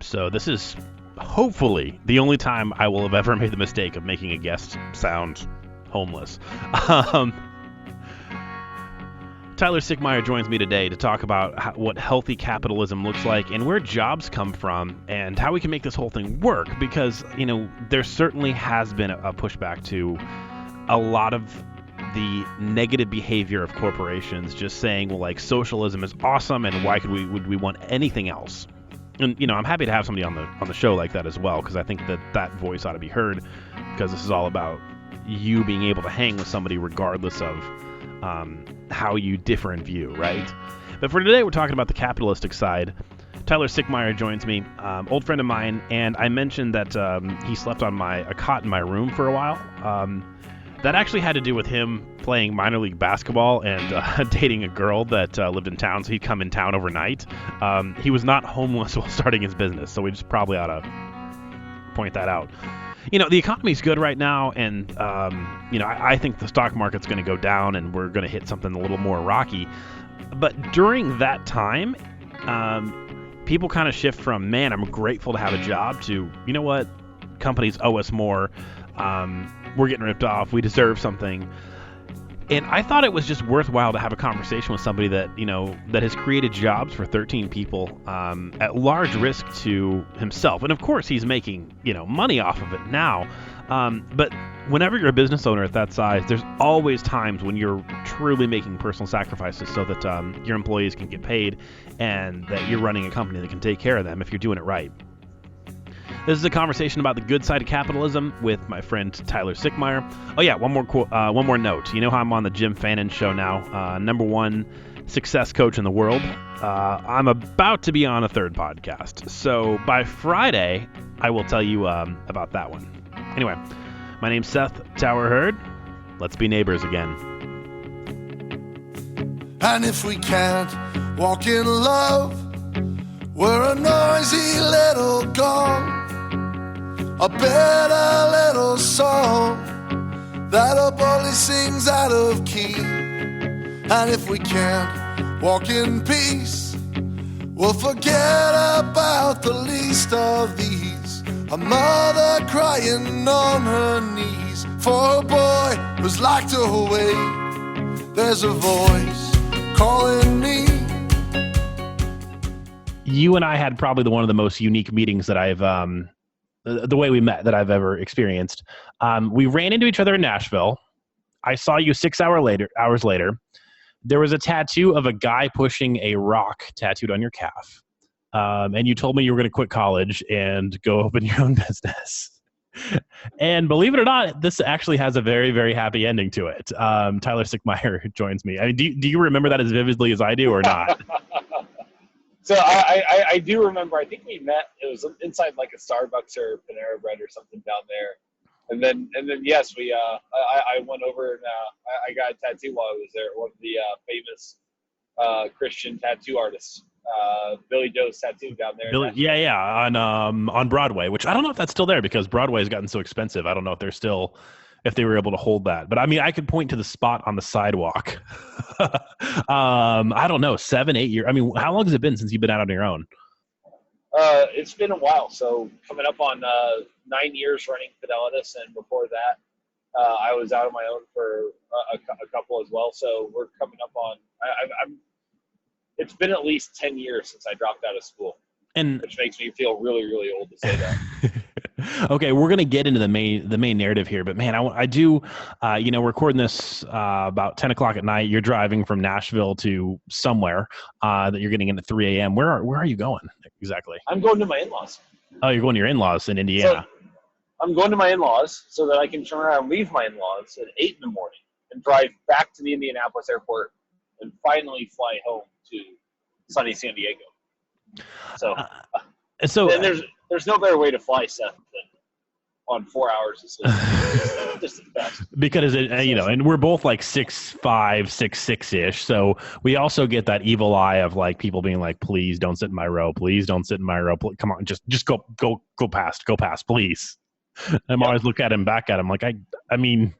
So this is hopefully the only time I will have ever made the mistake of making a guest sound homeless. Um, Tyler Sickmeyer joins me today to talk about what healthy capitalism looks like and where jobs come from and how we can make this whole thing work, because, there certainly has been a pushback to a lot of the negative behavior of corporations, just saying, well, like, socialism is awesome and why would we want anything else? And, I'm happy to have somebody on the show like that as well, because I think that voice ought to be heard, because this is all about you being able to hang with somebody regardless of how you differ in view, right? But for today, we're talking about the capitalistic side. Tyler Sickmeyer joins me, old friend of mine, and I mentioned that he slept on a cot in my room for a while. That actually had to do with him playing minor league basketball and dating a girl that lived in town, so he'd come in town overnight. He was not homeless while starting his business, so we just probably ought to point that out. The economy's good right now, and, I think the stock market's going to go down, and we're going to hit something a little more rocky. But during that time, people kind of shift from, man, I'm grateful to have a job, to, you know what, companies owe us more, we're getting ripped off, we deserve something. And I thought it was just worthwhile to have a conversation with somebody that, that has created jobs for 13 people at large risk to himself. And of course, he's making, money off of it now. But whenever you're a business owner at that size, there's always times when you're truly making personal sacrifices so that your employees can get paid and that you're running a company that can take care of them if you're doing it right. This is a conversation about the good side of capitalism with my friend Tyler Sickmeyer. Oh yeah, one more note. You know how I'm on the Jim Fannin show now, #1 success coach in the world. I'm about to be on a third podcast, so by Friday I will tell you about that one. Anyway, my name's Seth Tower Hurd. Let's be neighbors again. And if we can't walk in love, we're a noisy little gong. A better little song that a bully sings out of key. And if we can't walk in peace, we'll forget about the least of these. A mother crying on her knees for a boy who's locked away. There's a voice calling me. You and I had probably one of the most unique meetings that I've the way we met that I've ever experienced. We ran into each other in Nashville. I saw you 6 hours later. There was a tattoo of a guy pushing a rock tattooed on your calf. And you told me you were going to quit college and go open your own business. And believe it or not, this actually has a very, very happy ending to it. Tyler Sickmeyer joins me. I mean, do you remember that as vividly as I do or not? So I do remember, I think we met, it was inside like a Starbucks or Panera Bread or something down there. And then yes, I went over and I got a tattoo while I was there. One of the famous Christian tattoo artists, Billy Joe's tattoo down there. On Broadway, which I don't know if that's still there because Broadway has gotten so expensive. I don't know if they were able to hold that. But I mean, I could point to the spot on the sidewalk. I don't know, 7-8 years. I mean, how long has it been since you've been out on your own? It's been a while. So coming up on 9 years running Capitalism, and before that, I was out on my own for a couple as well. So we're coming up on. It's been at least 10 years since I dropped out of school, which makes me feel really, really old to say that. Okay, we're gonna get into the main narrative here, but man, I do, recording this about 10 o'clock at night. You're driving from Nashville to somewhere that you're getting in at 3 a.m. Where are you going exactly? I'm going to my in-laws. Oh, you're going to your in-laws in Indiana. So I'm going to my in-laws so that I can turn around and leave my in-laws at 8 in the morning and drive back to the Indianapolis airport and finally fly home to sunny San Diego. So there's no better way to fly, Seth, than on 4 hours of sleep. Just the best. Because and we're both like 6'5", 6'6"-ish, so we also get that evil eye of like people being like, "Please don't sit in my row. Please don't sit in my row. Come on, just go past, please." I'm always looking at him back at him like I mean,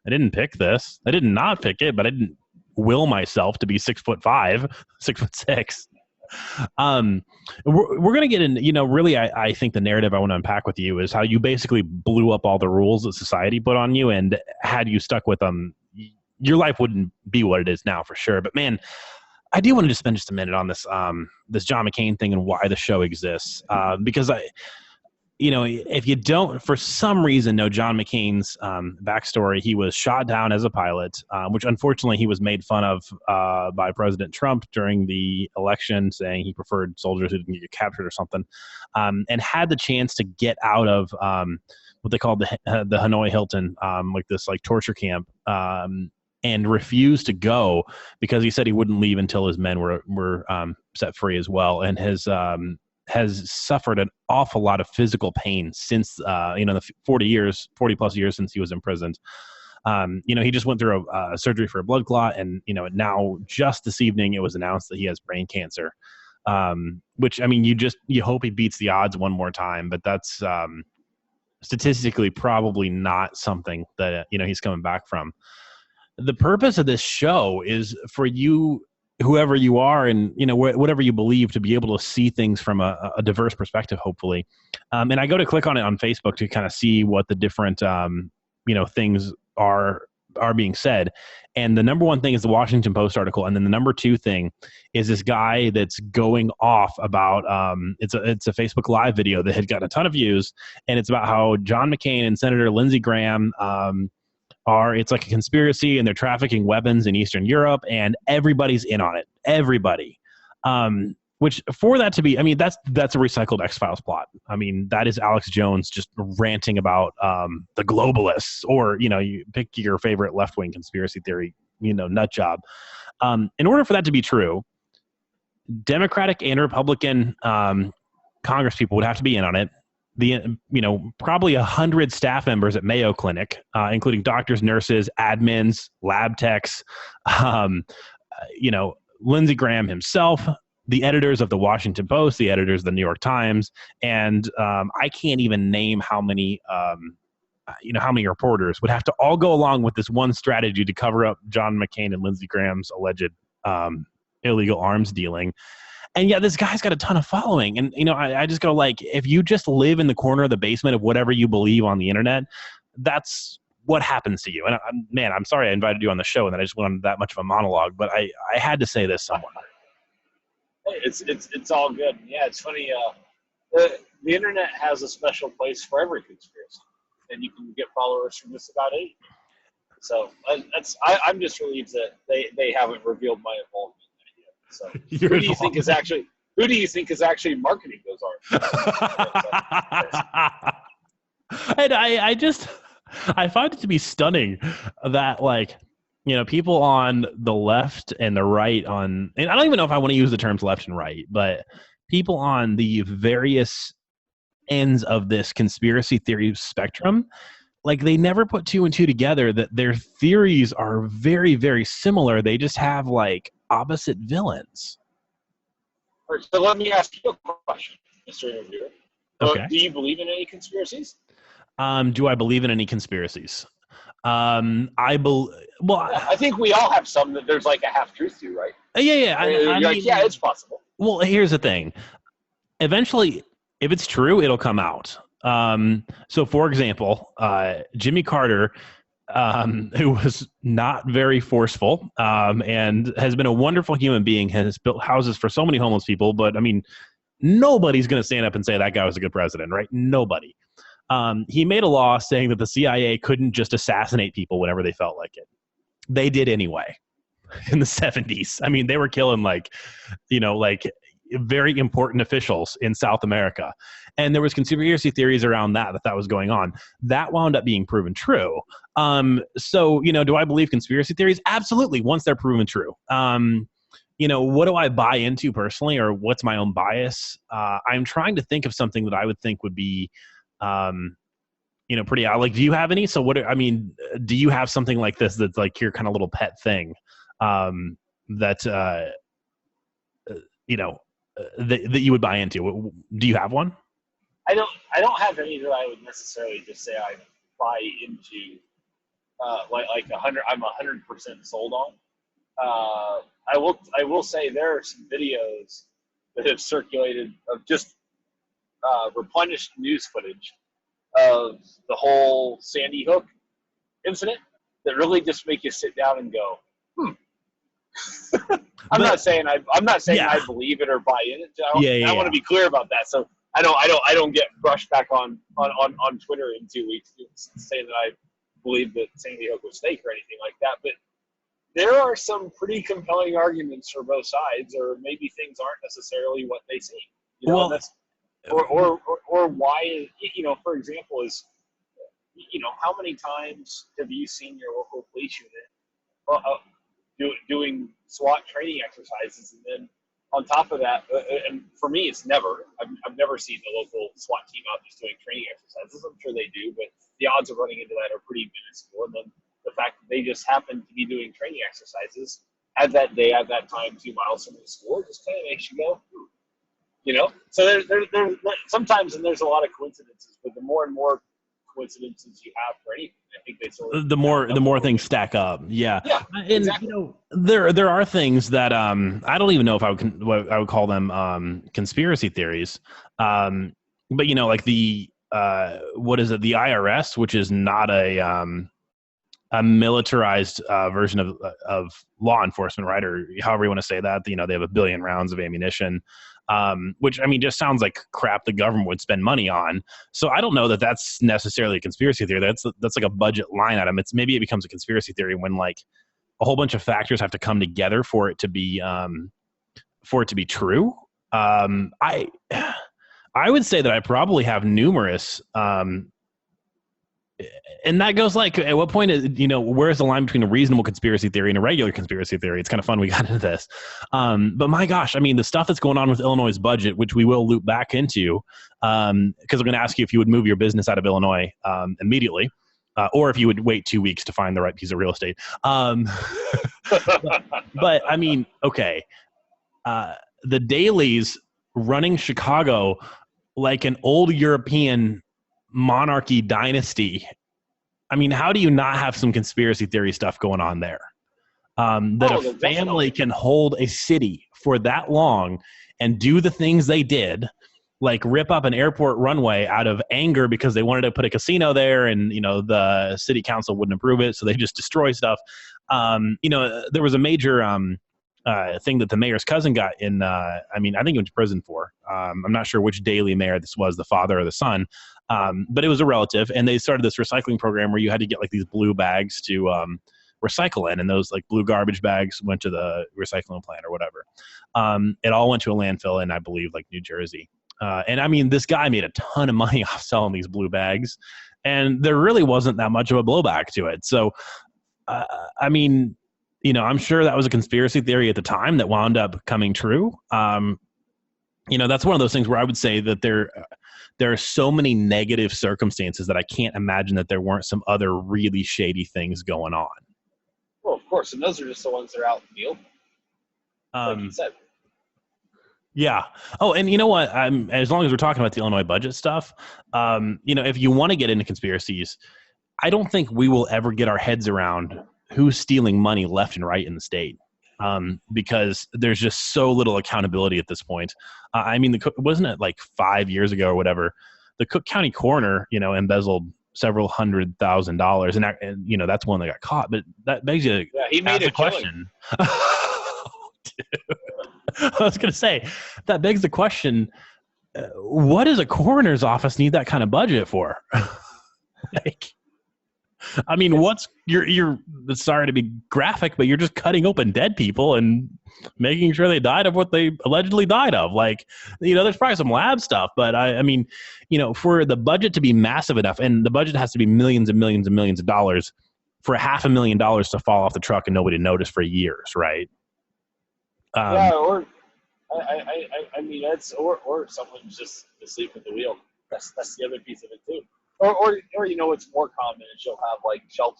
I didn't pick this. I did not pick it, but I didn't will myself to be 6'5", 6'6". We're going to get in, really, I think the narrative I want to unpack with you is how you basically blew up all the rules that society put on you. And had you stuck with them, your life wouldn't be what it is now for sure. But man, I do want to just spend just a minute on this John McCain thing and why the show exists. Because if you don't, for some reason, know John McCain's backstory, he was shot down as a pilot, which unfortunately he was made fun of by President Trump during the election, saying he preferred soldiers who didn't get captured or something, and had the chance to get out of what they called the Hanoi Hilton, like this like torture camp, and refused to go because he said he wouldn't leave until his men were set free as well, and has suffered an awful lot of physical pain since, the 40 plus years since he was imprisoned. He just went through a surgery for a blood clot, and, now just this evening it was announced that he has brain cancer, which, I mean, you hope he beats the odds one more time, but that's statistically probably not something that, he's coming back from. The purpose of this show is for you, whoever you are, and whatever you believe, to be able to see things from a diverse perspective, hopefully. And I go to click on it on Facebook to kind of see what the different things are being said. And the number one thing is the Washington Post article, and then the number two thing is this guy that's going off about it's a Facebook Live video that had gotten a ton of views, and it's about how John McCain and Senator Lindsey Graham it's like a conspiracy, and they're trafficking weapons in Eastern Europe, and everybody's in on it. Everybody. Which, for that to be, I mean, that's a recycled X-Files plot. I mean, that is Alex Jones just ranting about the globalists, or, you pick your favorite left-wing conspiracy theory, nut job. In order for that to be true, Democratic and Republican Congress people would have to be in on it. Probably 100 staff members at Mayo Clinic, including doctors, nurses, admins, lab techs, Lindsey Graham himself, the editors of the Washington Post, the editors of the New York Times, and I can't even name how many reporters would have to all go along with this one strategy to cover up John McCain and Lindsey Graham's alleged illegal arms dealing. And yeah, this guy's got a ton of following. And, I just go, like, if you just live in the corner of the basement of whatever you believe on the internet, that's what happens to you. And I'm sorry I invited you on the show and then I just went on that much of a monologue, but I had to say this somewhere. It's all good. Yeah, it's funny. The internet has a special place for every conspiracy, and you can get followers from just about any. So I'm just relieved that they haven't revealed my involvement. So who do you think is actually marketing those arms? And I find it to be stunning that, like, people on the left and the right and I don't even know if I want to use the terms left and right, but people on the various ends of this conspiracy theory spectrum, like, they never put two and two together, that their theories are very, very similar. They just have, like, opposite villains. All right, so let me ask you a question, Mr. Interviewer. Okay. Do you believe in any conspiracies? Do I believe in any conspiracies? I think we all have some that there's like a half truth to, right? Yeah. I mean, yeah, it's possible. Well, here's the thing. Eventually, if it's true, it'll come out. So, for example, Jimmy Carter, who was not very forceful, and has been a wonderful human being, has built houses for so many homeless people. But I mean, nobody's going to stand up and say that guy was a good president, right? Nobody. He made a law saying that the CIA couldn't just assassinate people whenever they felt like it. They did anyway in the 70s. I mean, they were killing like very important officials in South America. And there was conspiracy theories around that was going on. That wound up being proven true. So, do I believe conspiracy theories? Absolutely, once they're proven true. What do I buy into personally, or what's my own bias? I'm trying to think of something that I would think would be, pretty odd. Like, do you have any? So do you have something like this that's like your kind of little pet thing, that you would buy into? Do you have one? I don't have any that I would necessarily just say I buy into, like 100. I'm 100% sold on. I will say there are some videos that have circulated of just replenished news footage of the whole Sandy Hook incident that really just make you sit down and go, I'm not saying I believe it or buy in it. I want to be clear about that. So I don't get brushed back on Twitter in 2 weeks saying that I believe that Sandy Hook was fake or anything like that. But there are some pretty compelling arguments for both sides, or maybe things aren't necessarily what they seem. You know, or why, for example, is, how many times have you seen your local police unit doing SWAT training exercises, and then on top of that, and for me, it's never. I've never seen the local SWAT team out just doing training exercises. I'm sure they do, but the odds of running into that are pretty minuscule. And then the fact that they just happen to be doing training exercises at that day, at that time, 2 miles from the school, just kind of makes you go, So there's sometimes, and there's a lot of coincidences, but the more and more coincidences you have for anything, I think they sort of the more things stack up. Yeah, and exactly. There are things that I don't even know if I would call them conspiracy theories. But like the what is it? The IRS, which is not a militarized version of law enforcement, right? Or however you want to say that. They have 1 billion rounds of ammunition. Which just sounds like crap the government would spend money on. So I don't know that that's necessarily a conspiracy theory. That's like a budget line item. Maybe it becomes a conspiracy theory when like a whole bunch of factors have to come together for it to be true. I would say that I probably have numerous. And that goes like, at what point is, where's the line between a reasonable conspiracy theory and a regular conspiracy theory? It's kind of fun we got into this. But my gosh, the stuff that's going on with Illinois' budget, which we will loop back into, because I'm going to ask you if you would move your business out of Illinois immediately, or if you would wait 2 weeks to find the right piece of real estate. But okay. The dailies running Chicago like an old European monarchy dynasty. How do you not have some conspiracy theory stuff going on there? That a family can hold a city for that long and do the things they did, like rip up an airport runway out of anger because they wanted to put a casino there, and the city council wouldn't approve it, so they just destroy stuff. There was a major thing that the mayor's cousin got in. I think he went to prison for. I'm not sure which Daley mayor this was, the father or the son. But it was a relative, and they started this recycling program where you had to get like these blue bags to recycle in, and those like blue garbage bags went to the recycling plant or whatever. It all went to a landfill in, I believe, like New Jersey. And this guy made a ton of money off selling these blue bags, and there really wasn't that much of a blowback to it. So, I'm sure that was a conspiracy theory at the time that wound up coming true. That's one of those things where I would say that there are so many negative circumstances that I can't imagine that there weren't some other really shady things going on. Well, of course, and those are just the ones that are out in the open, like you said. Yeah. Oh, and you know what? As long as we're talking about the Illinois budget stuff, if you want to get into conspiracies, I don't think we will ever get our heads around who's stealing money left and right in the state. Because there's just so little accountability at this point. Wasn't it like 5 years ago or whatever, the Cook County coroner, embezzled several $100,000, and that's one that got caught. But that begs you to ask the question. I was going to say, that begs the question, what does a coroner's office need that kind of budget for? What's you're sorry to be graphic, but you're just cutting open dead people and making sure they died of what they allegedly died of. There's probably some lab stuff, but for the budget to be massive enough, and the budget has to be millions and millions and millions of dollars, for $500,000 to fall off the truck and nobody noticed for years, right? Or someone's just asleep at the wheel. That's the other piece of it too. Or what's more common is you'll have like shell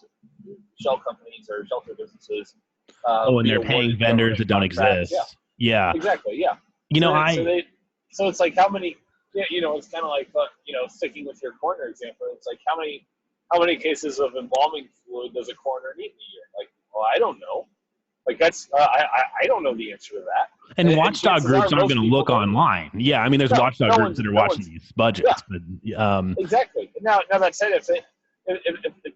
companies or shelter businesses. And they're paying vendors that don't exist. Yeah. Exactly. Yeah. So it's like how many? Yeah. It's kind of like sticking with your coroner example. It's like how many cases of embalming fluid does a coroner need in a year? Like, well, I don't know. Like that's I don't know the answer to that. And watchdog chances are groups aren't most going to people look don't. online. Yeah, I mean, there's No, watchdog no groups that are watching one's. these Yeah, budgets, but exactly. Now that said, if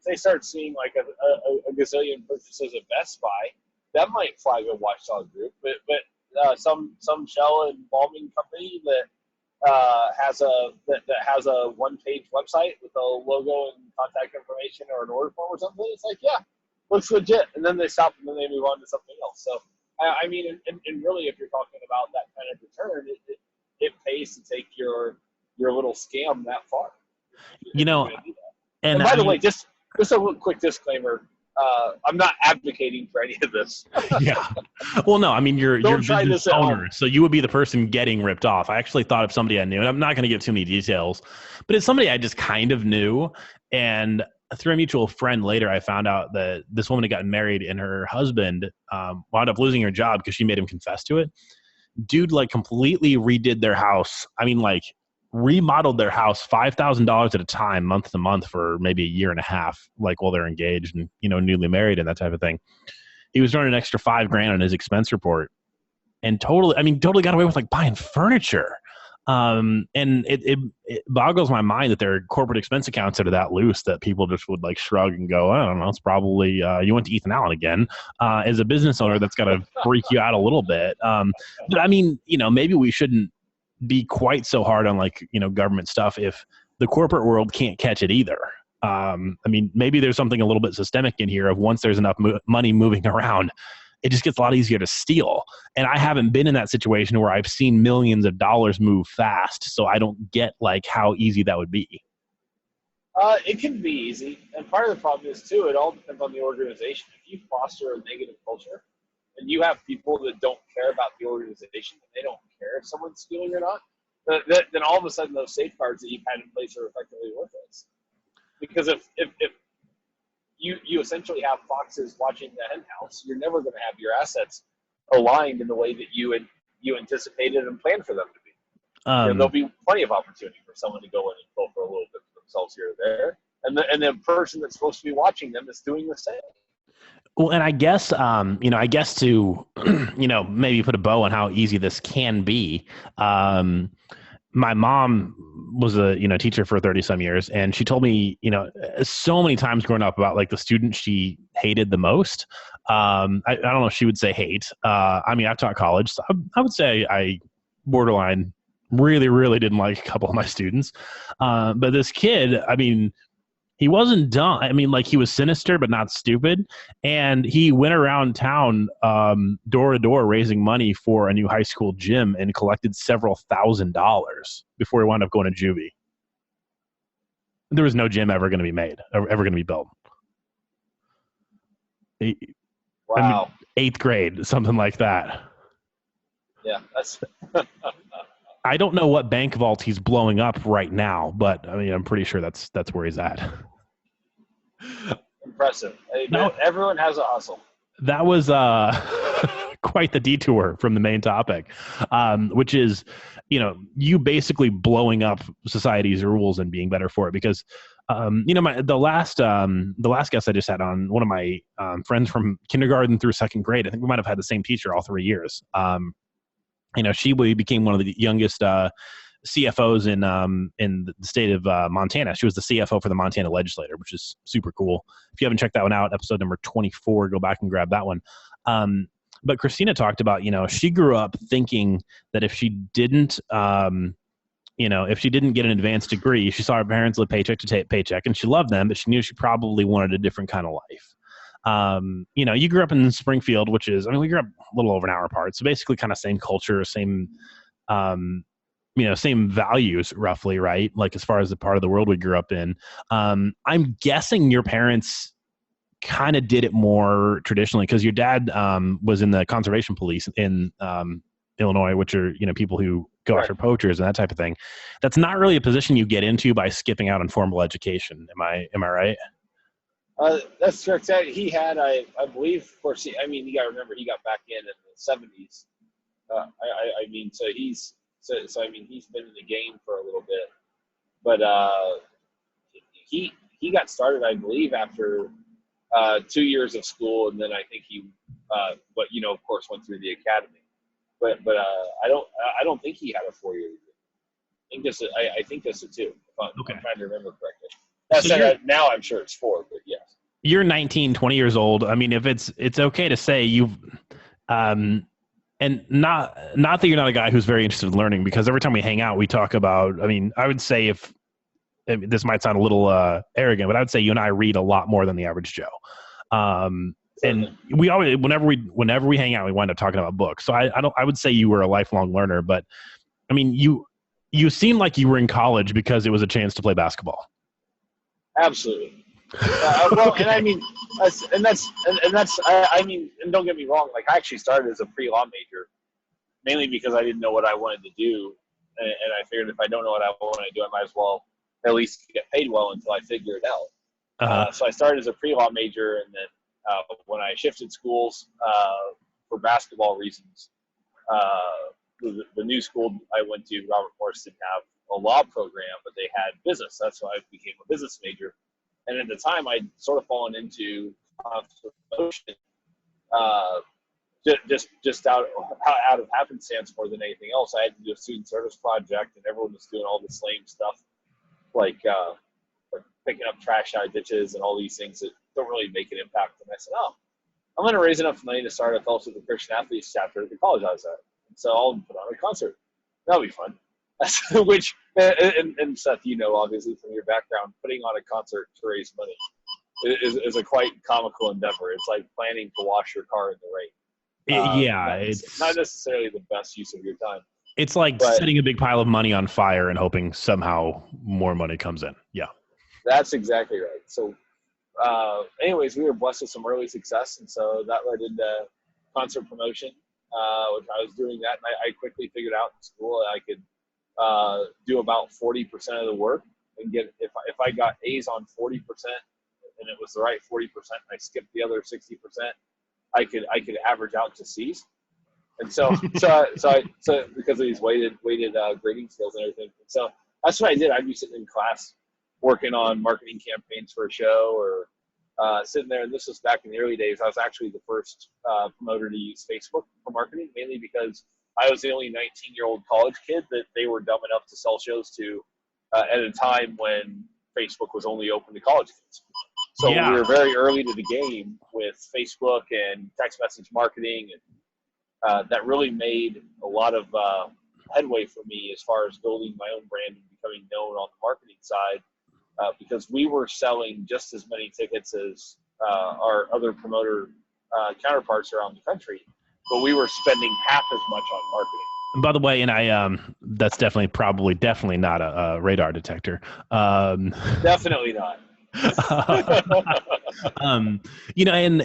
they start seeing like a gazillion purchases at Best Buy, that might flag a watchdog group. But some shell embalming company that has a one-page website with a logo and contact information or an order form or something, it's like, yeah, looks legit, and then they stop and then they move on to something else. So I mean, and really, if you're talking about that kind of return, it pays to take your little scam that far. you know, And by the way, just a little quick disclaimer. I'm not advocating for any of this. yeah. Well, no, I mean, you're a business owner, so you would be the person getting ripped off. I actually thought of somebody I knew, and I'm not going to give too many details, but it's somebody I just kind of knew. And through a mutual friend later, I found out that this woman had gotten married, and her husband wound up losing her job because she made him confess to it. Dude, like, completely redid their house. I mean, like, remodeled their house $5,000 at a time, month to month, for maybe a year and a half, like while they're engaged and, you know, newly married and that type of thing. He was running an extra $5,000 on his expense report, and totally got away with like buying furniture. And it boggles my mind that there are corporate expense accounts that are that loose that people just would like shrug and go, I don't know, it's probably you went to Ethan Allen again. As a business owner, that's got to freak you out a little bit. But I mean, you know, maybe we shouldn't be quite so hard on like, you know, government stuff if the corporate world can't catch it either. I mean, maybe there's something a little bit systemic in here of once there's enough money moving around, it just gets a lot easier to steal. And I haven't been in that situation where I've seen millions of dollars move fast, so I don't get like how easy that would be. It can be easy, and part of the problem is too, it all depends on the organization. If you foster a negative culture and you have people that don't care about the organization and they don't care if someone's stealing or not, then all of a sudden those safeguards that you've had in place are effectively worthless. Because if you essentially have foxes watching the hen house, you're never going to have your assets aligned in the way that you anticipated and planned for them to be. There'll be plenty of opportunity for someone to go in and pull for a little bit for themselves here or there, and the person that's supposed to be watching them is doing the same. Well, and I guess, you know, to, you know, maybe put a bow on how easy this can be. My mom was a, you know, teacher for 30 some years. And she told me, you know, so many times growing up about like the student she hated the most. I don't know if she would say hate. I mean, I've taught college, so I would say I borderline really, really didn't like a couple of my students. But this kid, I mean, he wasn't dumb. I mean, like, he was sinister, but not stupid. And he went around town, door to door, raising money for a new high school gym and collected several $1,000s before he wound up going to juvie. There was no gym ever going to be made, ever going to be built. Wow. I mean, 8th grade, something like that. Yeah, that's. I don't know what bank vault he's blowing up right now, but I mean, I'm pretty sure that's where he's at. Impressive. No, everyone has a hustle. That was quite the detour from the main topic, which is, you know, you basically blowing up society's rules and being better for it. Because, you know, the last guest I just had on, one of my friends from kindergarten through 2nd grade, I think we might have had the same teacher all 3 years. You know, she became one of the youngest CFOs in the state of Montana. She was the CFO for the Montana legislature, which is super cool. If you haven't checked that one out, episode number 24, go back and grab that one. But Christina talked about, you know, she grew up thinking that if she didn't, you know, if she didn't get an advanced degree, she saw her parents live paycheck to paycheck, and she loved them, but she knew she probably wanted a different kind of life. You know, you grew up in Springfield, which is, I mean, we grew up a little over an hour apart. So basically kind of same culture, same, you know, same values roughly, right? Like as far as the part of the world we grew up in. I'm guessing your parents kind of did it more traditionally because your dad was in the conservation police in Illinois, which are, you know, people who go after poachers and that type of thing. That's not really a position you get into by skipping out on formal education. Am I right? That's correct. He had, I believe, of course, I mean, you got to remember, he got back in the 70s. I mean, so I mean, he's been in the game for a little bit. But he got started, I believe, after 2 years of school, and then I think he but of course went through the academy. But I don't think he had a 4-year degree. I think this is 2. If Okay. I'm trying to remember correctly. So Now I'm sure it's 4, but yes. You're 19, 20 years old. I mean, if it's okay to say you've, and not that you're not a guy who's very interested in learning, because every time we hang out, we talk about, I mean, I would say this might sound a little arrogant, but I would say you and I read a lot more than the average Joe. And we always, whenever we hang out, we wind up talking about books. So I would say you were a lifelong learner, but I mean, you seem like you were in college because it was a chance to play basketball. Absolutely. Well, Okay. and I mean, I mean, and don't get me wrong. Like, I actually started as a pre-law major, mainly because I didn't know what I wanted to do, and I figured if I don't know what I want to do, I might as well at least get paid well until I figure it out. Uh-huh. So I started as a pre-law major, and then when I shifted schools for basketball reasons, the new school I went to, Robert Morris, didn't have a law program, but they had business. That's why I became a business major. And at the time, I'd sort of fallen into promotion, just out of happenstance more than anything else. I had to do a student service project, and everyone was doing all this lame stuff, like picking up trash out of ditches and all these things that don't really make an impact. And I said, oh, I'm going to raise enough money to start a fellowship with the Christian Athletes chapter at the college I was at. And so I'll put on a concert. That'll be fun. Which, and Seth, obviously from your background, putting on a concert to raise money is a quite comical endeavor. It's like planning to wash your car in the rain. Yeah, it's not necessarily the best use of your time. It's like setting a big pile of money on fire and hoping somehow more money comes in. Yeah. That's exactly right. So, anyways, we were blessed with some early success, and so that led into concert promotion, which I was doing that, and I quickly figured out in school that I could do about 40% of the work and get, if I got A's on 40% and it was the right 40% and I skipped the other 60%, I could average out to C's. And so because of these weighted grading skills and everything. And so that's what I did. I'd be sitting in class working on marketing campaigns for a show, or sitting there. And this was back in the early days. I was actually the first promoter to use Facebook for marketing, mainly because I was the only 19-year-old college kid that they were dumb enough to sell shows to at a time when Facebook was only open to college kids. So we were very early to the game with Facebook and text message marketing, and that really made a lot of headway for me as far as building my own brand and becoming known on the marketing side, because we were selling just as many tickets as our other promoter counterparts around the country, but we were spending half as much on marketing. And by the way, and I that's definitely not a radar detector. Definitely not. And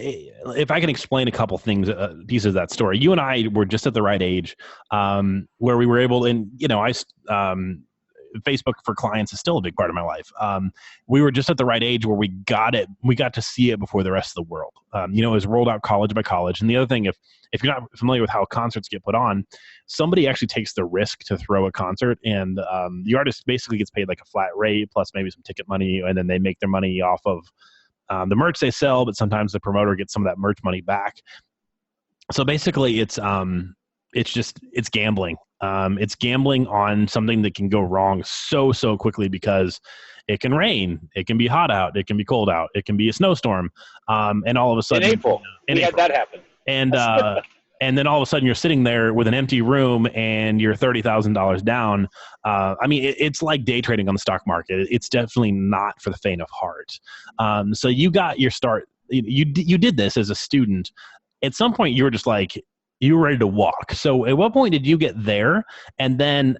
if I can explain a couple things, pieces of that story, you and I were just at the right age, where we were able, and Facebook for clients is still a big part of my life. We were just at the right age where we got to see it before the rest of the world. It was rolled out college by college. And the other thing, if you're not familiar with how concerts get put on, somebody actually takes the risk to throw a concert, and the artist basically gets paid like a flat rate plus maybe some ticket money, and then they make their money off of the merch they sell, but sometimes the promoter gets some of that merch money back. So basically it's gambling. It's gambling on something that can go wrong so quickly, because it can rain, it can be hot out, it can be cold out, it can be a snowstorm, and all of a sudden in April we had that happen. And then all of a sudden you're sitting there with an empty room and you're $30,000 down. It's like day trading on the stock market. It's definitely not for the faint of heart. So you got your start. You did this as a student. At some point you were just like, you were ready to walk. So at what point did you get there? And then,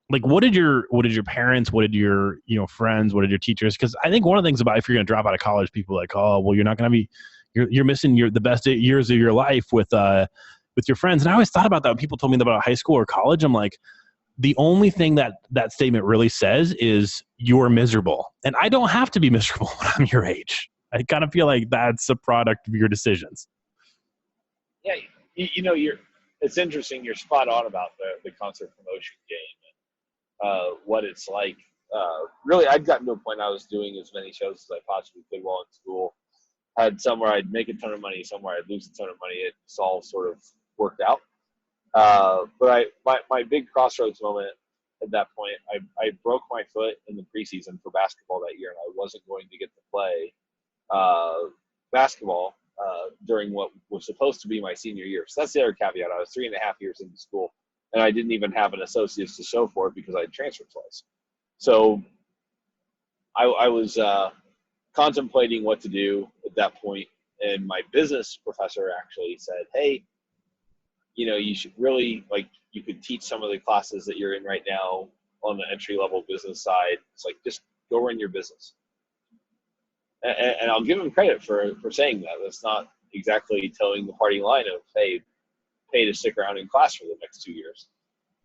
what did your parents, what did your, friends, what did your teachers? Because I think one of the things about, if you're going to drop out of college, people are like, oh, well, you're not going to be, you're missing the best years of your life with your friends. And I always thought about that when people told me about high school or college. I'm like, the only thing that statement really says is you're miserable. And I don't have to be miserable when I'm your age. I kind of feel like that's a product of your decisions. Yeah. It's interesting. You're spot on about the concert promotion game and what it's like. Really, I'd gotten to a point I was doing as many shows as I possibly could while in school. had somewhere I'd make a ton of money, somewhere I'd lose a ton of money. It's all sort of worked out. But my big crossroads moment at that point, I broke my foot in the preseason for basketball that year, and I wasn't going to get to play basketball during what was supposed to be my senior year. So that's the other caveat. I was 3.5 years into school, and I didn't even have an associate's to show for it because I had transferred twice. So I was contemplating what to do at that point, and my business professor actually said, hey, you should really, you could teach some of the classes that you're in right now on the entry-level business side. It's like, just go run your business. And I'll give him credit for saying that. That's not exactly towing the party line of, hey, pay to stick around in class for the next 2 years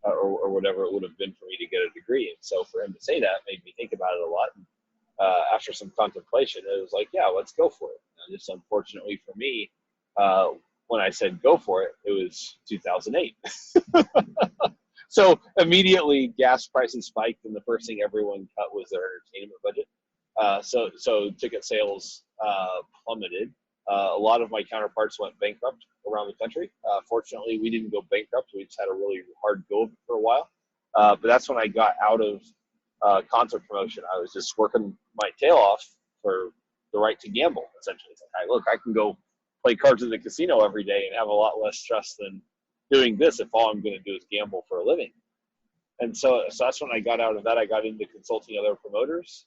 or whatever it would have been for me to get a degree. And so for him to say that made me think about it a lot. After some contemplation, it was like, yeah, let's go for it. And just unfortunately for me, when I said go for it, it was 2008. So immediately gas prices spiked, and the first thing everyone cut was their entertainment budget. So ticket sales plummeted. A lot of my counterparts went bankrupt around the country. Fortunately, we didn't go bankrupt. We just had a really hard go of it for a while. But that's when I got out of concert promotion. I was just working my tail off for the right to gamble, essentially. It's like, hey, look, I can go play cards in the casino every day and have a lot less stress than doing this if all I'm going to do is gamble for a living. And so that's when I got out of that. I got into consulting other promoters.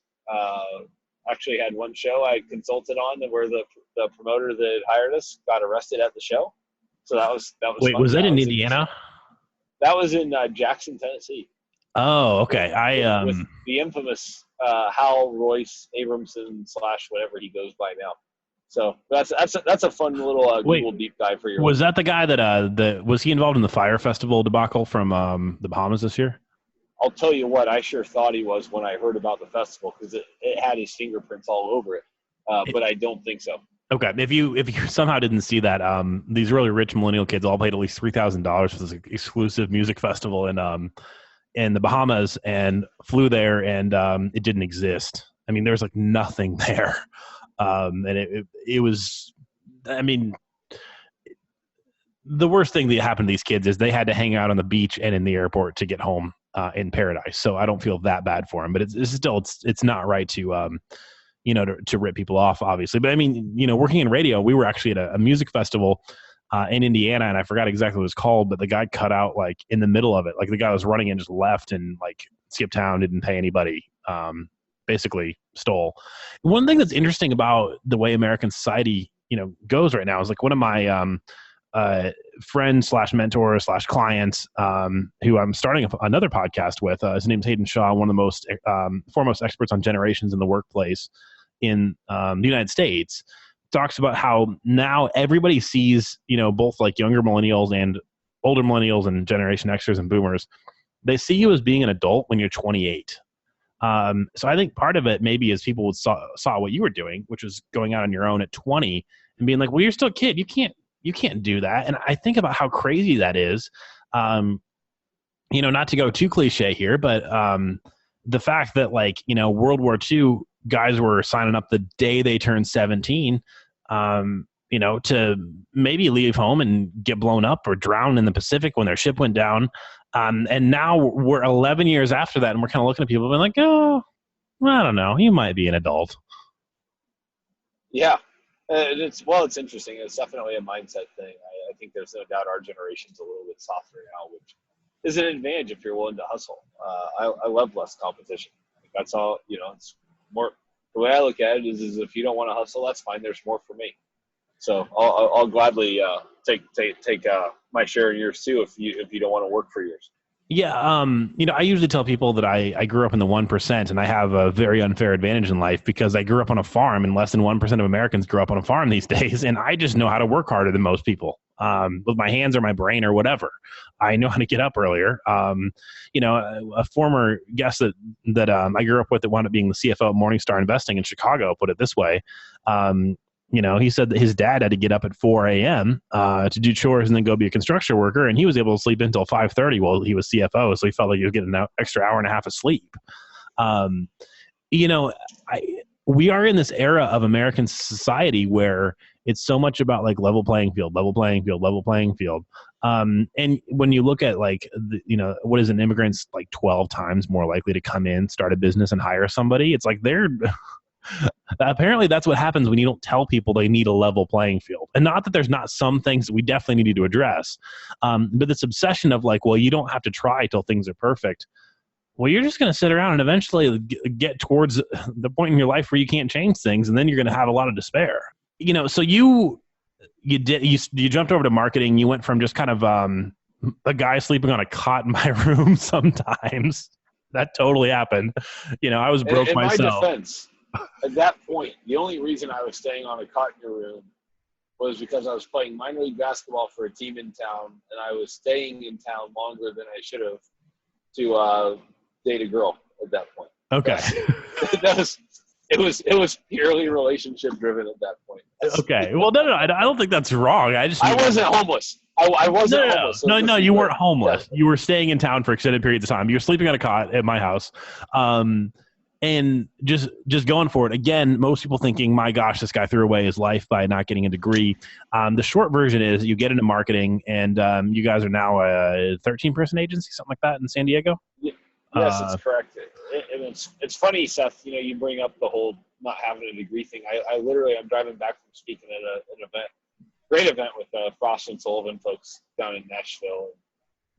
Actually had one show I consulted on where the promoter that hired us got arrested at the show. So that was Wait, fun. was that in Indiana? That was in Jackson, Tennessee. Oh, okay. With the infamous Hal Royce Abramson / whatever he goes by now. So that's a fun little Google deep dive for your. Was that the guy that was he involved in the Fire Festival debacle from the Bahamas this year? I'll tell you what, I sure thought he was when I heard about the festival because it had his fingerprints all over it, but I don't think so. Okay, if you somehow didn't see that, these really rich millennial kids all paid at least $3,000 for this exclusive music festival in the Bahamas and flew there, and it didn't exist. I mean, there was nothing there, and it was. I mean, the worst thing that happened to these kids is they had to hang out on the beach and in the airport to get home in paradise. So I don't feel that bad for them, but it's not right to to rip people off, obviously. But I mean, working in radio, we were actually at a music festival in Indiana, and I forgot exactly what it was called, but the guy cut out in the middle of it. The guy was running and just left and skipped town, didn't pay anybody, basically stole. One thing that's interesting about the way American society, goes right now is one of my friends / mentors / clients who I'm starting another podcast with. His name's Hayden Shaw, one of the most foremost experts on generations in the workplace in the United States. Talks about how now everybody sees, both younger millennials and older millennials and Generation Xers and Boomers, they see you as being an adult when you're 28. So I think part of it maybe is people saw what you were doing, which was going out on your own at 20 and being like, well, you're still a kid. You can't do that. And I think about how crazy that is. Not to go too cliche here, but the fact that World War II guys were signing up the day they turned 17, to maybe leave home and get blown up or drown in the Pacific when their ship went down. And now we're 11 years after that, and we're kind of looking at people and like, oh, I don't know, you might be an adult. Yeah. It's interesting. It's definitely a mindset thing. I think there's no doubt our generation's a little bit softer now, which is an advantage if you're willing to hustle. I love less competition. That's all, it's more, the way I look at it is if you don't want to hustle, that's fine. There's more for me. So I'll gladly take my share of yours too if you don't want to work for yours. Yeah, I usually tell people that I grew up in the 1%, and I have a very unfair advantage in life because I grew up on a farm, and less than 1% of Americans grew up on a farm these days, and I just know how to work harder than most people with my hands or my brain or whatever. I know how to get up earlier. A former guest that I grew up with that wound up being the CFO of Morningstar Investing in Chicago put it this way. He said that his dad had to get up at 4 a.m. To do chores and then go be a construction worker, and he was able to sleep until 5:30 while he was CFO, so he felt like he was getting an extra hour and a half of sleep. we are in this era of American society where it's so much about like level playing field, level playing field, level playing field. And when you look at like, what is an immigrant's like 12 times more likely to come in, start a business and hire somebody? It's like apparently that's what happens when you don't tell people they need a level playing field. And not that there's not some things that we definitely need to address. But this obsession of like, well, you don't have to try till things are perfect. Well, you're just going to sit around and eventually get towards the point in your life where you can't change things, and then you're going to have a lot of despair. So you jumped over to marketing. You went from just kind of a guy sleeping on a cot in my room sometimes. That totally happened. I was broke myself. In my defense, at that point, the only reason I was staying on a cot in your room was because I was playing minor league basketball for a team in town, and I was staying in town longer than I should have to date a girl at that point. Okay. It was purely relationship driven at that point. Okay. Well, no, I don't think that's wrong. I wasn't homeless. I wasn't homeless. No, you weren't homeless. Yeah. You were staying in town for extended periods of time. You were sleeping on a cot at my house. And just going for it. Again, most people thinking, my gosh, this guy threw away his life by not getting a degree. The short version is you get into marketing, and you guys are now a 13-person agency, something like that in San Diego? Yes, it's correct. It's funny, Seth, you bring up the whole not having a degree thing. I'm driving back from speaking at an event, great event with Frost and Sullivan folks down in Nashville.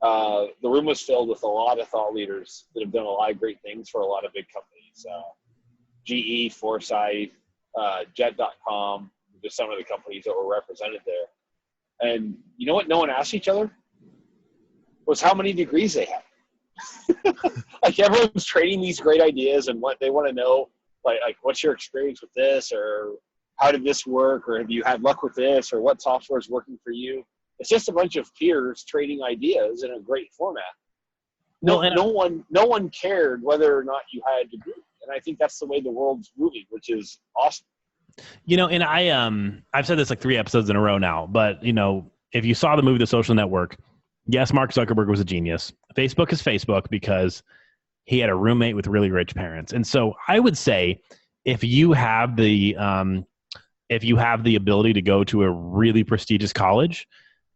The room was filled with a lot of thought leaders that have done a lot of great things for a lot of big companies. GE, Foresight, Jet.com, just some of the companies that were represented there. And you know what no one asked each other? Was how many degrees they had. Like everyone's trading these great ideas and what they want to know, like what's your experience with this, or how did this work, or have you had luck with this, or what software is working for you? It's just a bunch of peers trading ideas in a great format. No one cared whether or not you had a degree, and I think that's the way the world's moving, which is awesome. And I've said this like 3 episodes in a row now, but if you saw the movie The Social Network, yes, Mark Zuckerberg was a genius. Facebook is Facebook because he had a roommate with really rich parents. And so I would say if you have the ability to go to a really prestigious college,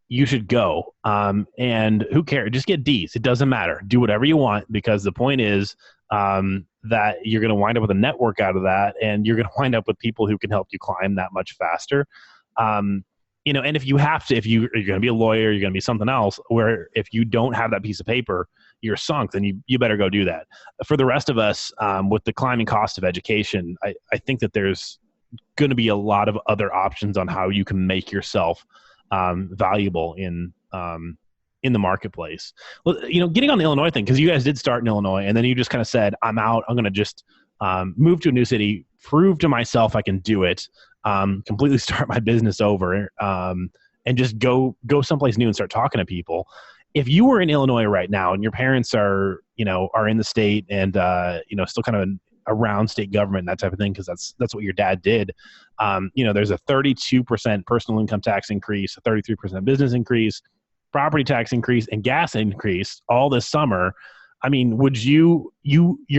you should go. And who cares? Just get D's. It doesn't matter. Do whatever you want, because the point is that you're going to wind up with a network out of that, and you're going to wind up with people who can help you climb that much faster. And if you're going to be a lawyer, you're going to be something else, where if you don't have that piece of paper, you're sunk, then you better go do that. For the rest of us, with the climbing cost of education, I think that there's going to be a lot of other options on how you can make yourself valuable in the marketplace. Well, getting on the Illinois thing, because you guys did start in Illinois, and then you just kind of said, I'm out. I'm going to just move to a new city, prove to myself I can do it, completely start my business over, and just go someplace new and start talking to people. If you were in Illinois right now and your parents are in the state and, still kind of around state government and that type of thing, because that's what your dad did. There's a 32% personal income tax increase, a 33% business increase, property tax increase, and gas increase all this summer. I mean, would you're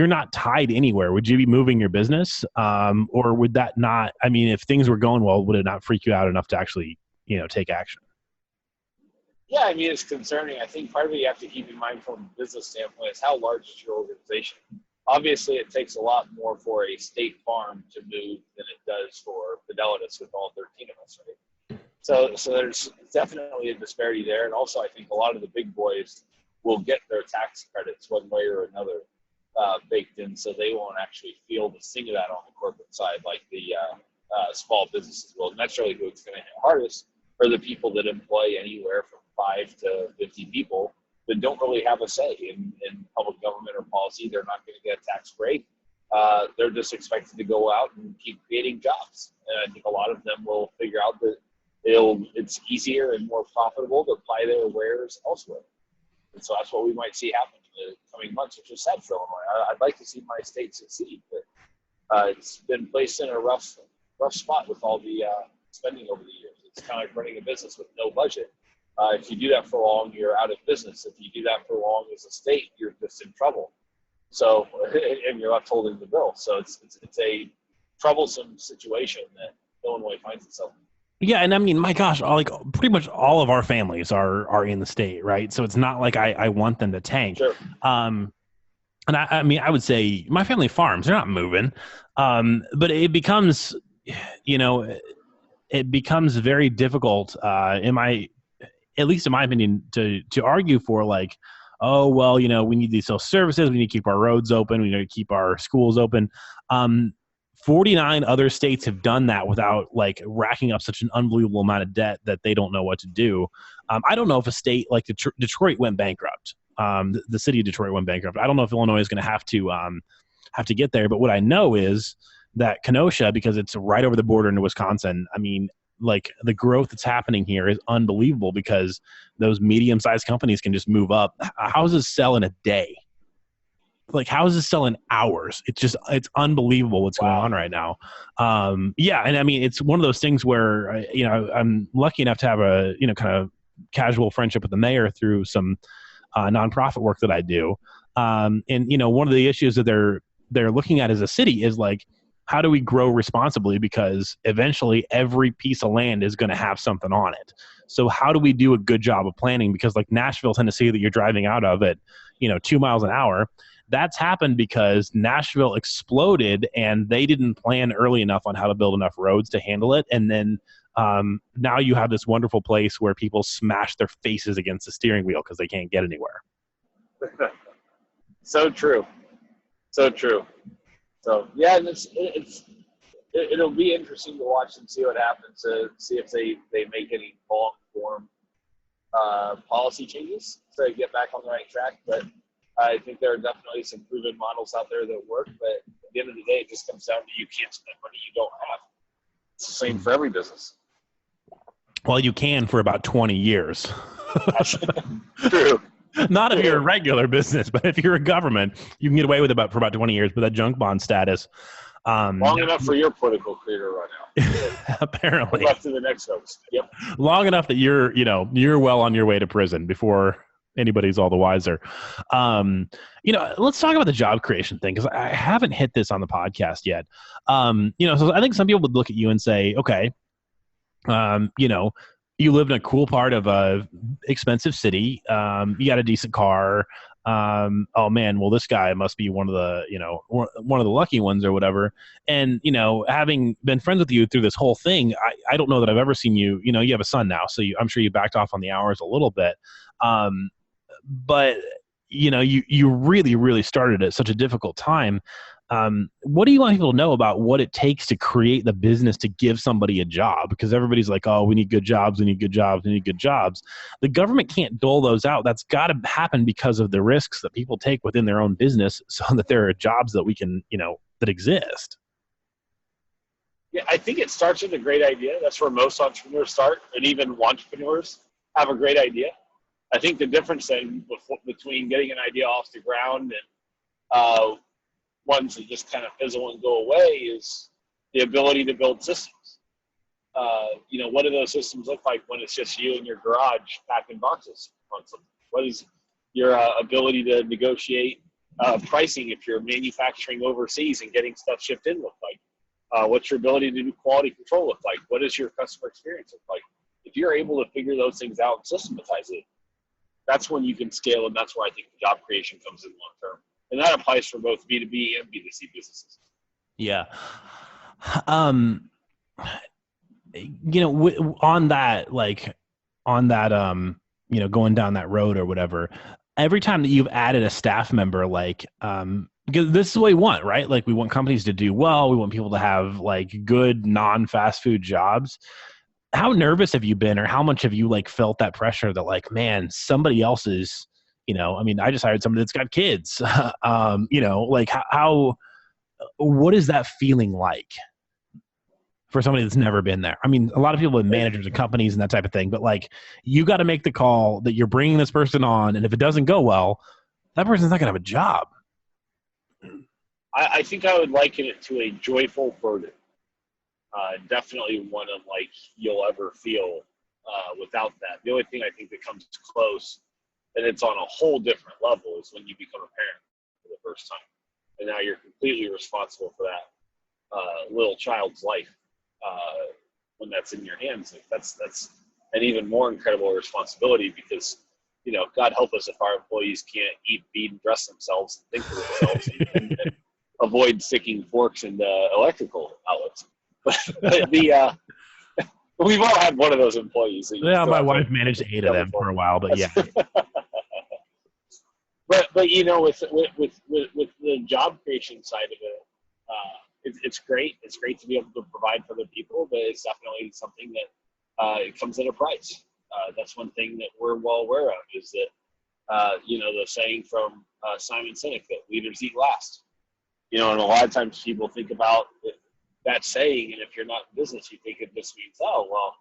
not tied anywhere. Would you be moving your business? Or would that not, if things were going well, would it not freak you out enough to actually, take action? Yeah, it's concerning. I think part of it you have to keep in mind from a business standpoint is how large is your organization. Obviously, it takes a lot more for a state farm to move than it does for Fidelis with all 13 of us, right? So there's definitely a disparity there. And also, I think a lot of the big boys will get their tax credits one way or another baked in, so they won't actually feel the sting of that on the corporate side like the small businesses will. And that's really who it's going to hit hardest, are the people that employ anywhere from 5 to 50 people that don't really have a say in public government or policy. They're not going to get a tax break. They're just expected to go out and keep creating jobs. And I think a lot of them will figure out that it's easier and more profitable to apply their wares elsewhere. And so that's what we might see happen in the coming months, which is sad for Illinois. I'd like to see my state succeed, but it's been placed in a rough spot with all the spending over the years. It's kind of like running a business with no budget. If you do that for long, you're out of business. If you do that for long as a state, you're just in trouble. So, and you're left holding the bill. So it's a troublesome situation that Illinois finds itself in. Yeah, and I mean, my gosh, like pretty much all of our families are in the state, right? So it's not like I want them to tank. Sure. And I mean, I would say my family farms; they're not moving. But it becomes, you know, it becomes very difficult, at least in my opinion, to argue for like, oh well, we need these social services, we need to keep our roads open, we need to keep our schools open. 49 other states have done that without like racking up such an unbelievable amount of debt that they don't know what to do. I don't know if a state like Detroit went bankrupt. The city of Detroit went bankrupt. I don't know if Illinois is going to have to get there, but what I know is that Kenosha, because it's right over the border into Wisconsin, I mean, like the growth that's happening here is unbelievable because those medium-sized companies can just move up. Houses sell in a day. Like houses sell in hours. It's unbelievable what's going on right now. Yeah. And I mean, it's one of those things where, I'm lucky enough to have a, kind of casual friendship with the mayor through some nonprofit work that I do. And, one of the issues that they're looking at as a city is like, how do we grow responsibly? Because eventually every piece of land is going to have something on it. So how do we do a good job of planning? Because like Nashville, Tennessee, that you're driving out of at, 2 miles an hour, that's happened because Nashville exploded and they didn't plan early enough on how to build enough roads to handle it. And then now you have this wonderful place where people smash their faces against the steering wheel because they can't get anywhere. So true. So true. So yeah, and it'll be interesting to watch and see what happens. To see if they make any long form policy changes to get back on the right track. But I think there are definitely some proven models out there that work. But at the end of the day, it just comes down to you can't spend money you don't have. It's the same for every business. Well, you can for about 20 years. True. Not if you're a regular business, but if you're a government, you can get away with it for about 20 years. But that junk bond status, long enough for your political career to run out. Apparently, left to the next host. Yep. Long enough that you're well on your way to prison before anybody's all the wiser. Let's talk about the job creation thing because I haven't hit this on the podcast yet. So I think some people would look at you and say, okay, you live in a cool part of a expensive city. You got a decent car. Oh man, well this guy must be one of the lucky ones or whatever. And, having been friends with you through this whole thing, I don't know that I've ever seen you, you have a son now, so I'm sure you backed off on the hours a little bit. But you really, really started at such a difficult time. What do you want people to know about what it takes to create the business to give somebody a job? Because everybody's like, oh, we need good jobs, we need good jobs, we need good jobs. The government can't dole those out. That's got to happen because of the risks that people take within their own business so that there are jobs that we can, that exist. Yeah, I think it starts with a great idea. That's where most entrepreneurs start, and even entrepreneurs have a great idea. I think the difference then between getting an idea off the ground and ones that just kind of fizzle and go away is the ability to build systems. What do those systems look like when it's just you in your garage packing boxes on something? What is your ability to negotiate pricing if you're manufacturing overseas and getting stuff shipped in look like? What's your ability to do quality control look like? What does your customer experience look like? If you're able to figure those things out and systematize it, that's when you can scale, and that's where I think the job creation comes in long term. And that applies for both B2B and B2C businesses. Yeah. On that, going down that road or whatever, every time that you've added a staff member, because this is what we want, right? Like we want companies to do well. We want people to have like good non-fast food jobs. How nervous have you been, or how much have you felt that pressure that like, man, somebody else is, I just hired somebody that's got kids, what is that feeling like for somebody that's never been there? I mean, a lot of people with managers and companies and that type of thing, but you got to make the call that you're bringing this person on. And if it doesn't go well, that person's not going to have a job. I think I would liken it to a joyful burden. Definitely one unlike you'll ever feel without that. The only thing I think that comes close, and it's on a whole different level, is when you become a parent for the first time. And now you're completely responsible for little child's life when that's in your hands. Like that's an even more incredible responsibility because, God help us if our employees can't eat, feed, and dress themselves and think for themselves and avoid sticking forks into electrical outlets. But we've all had one of those employees. That yeah, my wife managed 8 of them for a while, but yeah. But with the job creation side of it, it's great. It's great to be able to provide for other people, but it's definitely something that it comes at a price. That's one thing that we're well aware of is that the saying from Simon Sinek that leaders eat last. And a lot of times people think about that saying, and if you're not in business, you think it just means, oh well,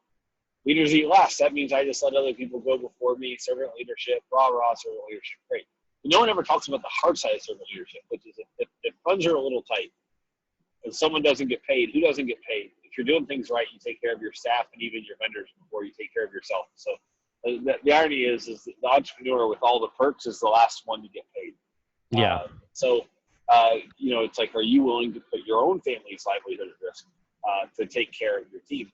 leaders eat last. That means I just let other people go before me. Servant leadership, rah servant leadership, great. No one ever talks about the hard side of servant leadership, which is if funds are a little tight and someone doesn't get paid, who doesn't get paid? If you're doing things right, you take care of your staff and even your vendors before you take care of yourself. So the irony is that the entrepreneur with all the perks is the last one to get paid. Yeah. It's like, are you willing to put your own family's livelihood at risk to take care of your team,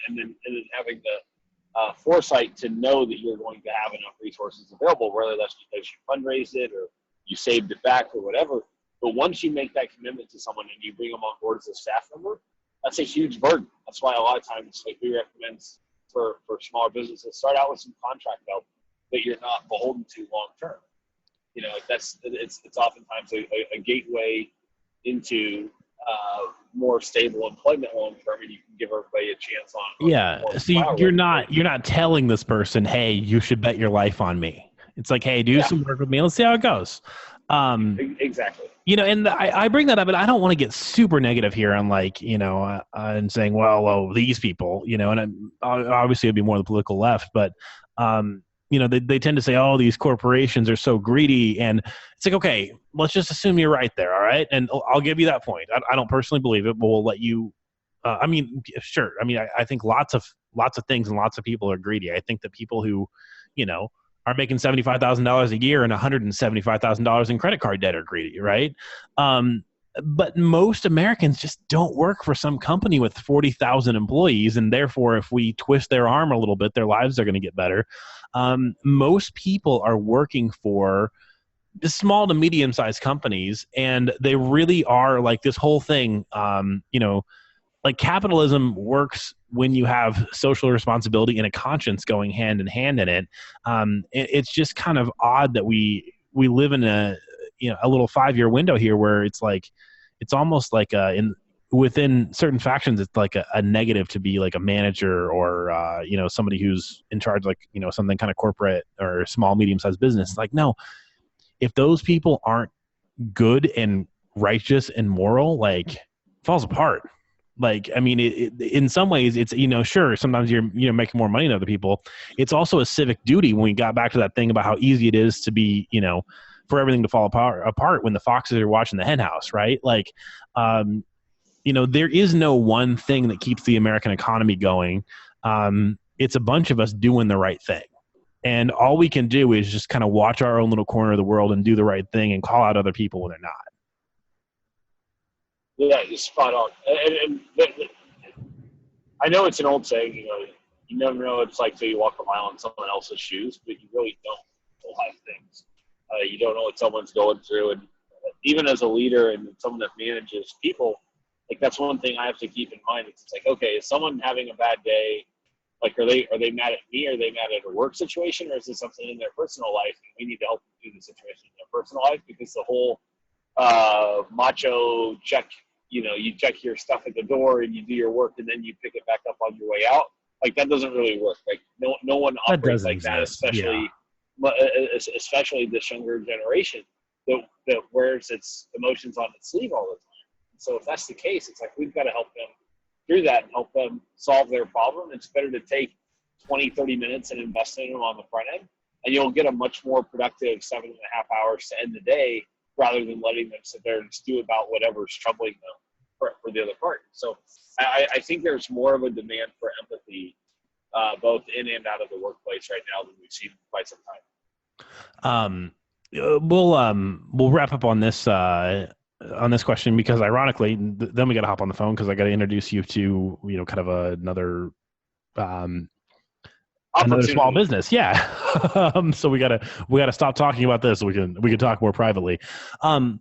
and then having the foresight to know that you're going to have enough resources available, whether that's because you fundraised it or you saved it back or whatever. But once you make that commitment to someone and you bring them on board as a staff member, that's a huge burden. That's why a lot of times, like we recommend for smaller businesses, start out with some contract help that you're not beholden to long term. It's oftentimes a gateway into more stable employment long term, and you can give everybody a chance on. Yeah. So you're not telling this person, hey, you should bet your life on me. It's like, hey, do some work with me. Let's see how it goes. Exactly. And I bring that up, and I don't want to get super negative here on and saying, well, these people, and obviously it'd be more the political left, but they tend to say, oh, these corporations are so greedy. And it's like, okay, let's just assume you're right there. All right. And I'll give you that point. I don't personally believe it, but we'll let you, sure. I think lots of things and lots of people are greedy. I think that people who, are making $75,000 a year and $175,000 in credit card debt are greedy. Right. But most Americans just don't work for some company with 40,000 employees. And therefore, if we twist their arm a little bit, their lives are going to get better. Most people are working for the small to medium-sized companies, and they really are like this whole thing, like capitalism works when you have social responsibility and a conscience going hand in hand in it. It's just kind of odd that we live in a little 5-year window here where it's like, it's almost like within certain factions, it's like a negative to be like a manager or, somebody who's in charge, like, something kind of corporate or small, medium-sized business. Like, no, if those people aren't good and righteous and moral, like, it falls apart. Like, in some ways it's, sure, sometimes you're making more money than other people. It's also a civic duty when we got back to that thing about how easy it is to be, for everything to fall apart when the foxes are watching the hen house, right? Like, there is no one thing that keeps the American economy going. It's a bunch of us doing the right thing. And all we can do is just kind of watch our own little corner of the world and do the right thing and call out other people when they're not. Yeah, you're spot on. And I know it's an old saying, you never know what it's like till you walk a mile in someone else's shoes, but you really don't a lot of things. You don't know what someone's going through. And even as a leader and someone that manages people, like, that's one thing I have to keep in mind. It's like, okay, is someone having a bad day? Like, are they mad at me? Are they mad at a work situation? Or is this something in their personal life? And we need to help them through the situation in their personal life, because the whole macho check, you check your stuff at the door and you do your work and then you pick it back up on your way out. Like, that doesn't really work. Like, no one operates like that, especially this younger generation that wears its emotions on its sleeve all the time. So if that's the case, it's like, we've got to help them through that and help them solve their problem. It's better to take 20, 30 minutes and invest in them on the front end, and you'll get a much more productive 7.5 hours to end the day, rather than letting them sit there and stew about whatever's troubling them for the other part. So I think there's more of a demand for empathy, both in and out of the workplace right now than we've seen in quite some time. We'll wrap up on this on this question because ironically, then we got to hop on the phone because I got to introduce you to, kind of um, another small Opportunity. business. Yeah. So we gotta stop talking about this. So we can talk more privately. Um,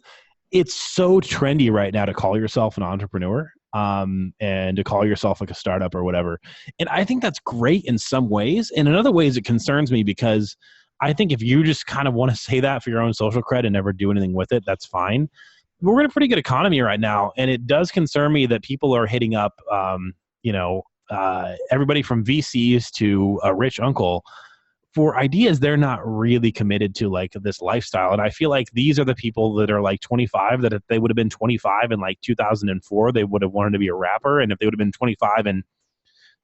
it's so trendy right now to call yourself an entrepreneur, and to call yourself like a startup or whatever. And I think that's great in some ways. And in other ways, it concerns me because I think if you just kind of want to say that for your own social cred and never do anything with it, that's fine. We're in a pretty good economy right now, and it does concern me that people are hitting up, everybody from VCs to a rich uncle for ideas they're not really committed to, like this lifestyle. And I feel like these are the people that are like 25, that if they would have been 25 in like 2004, they would have wanted to be a rapper. And if they would have been 25 in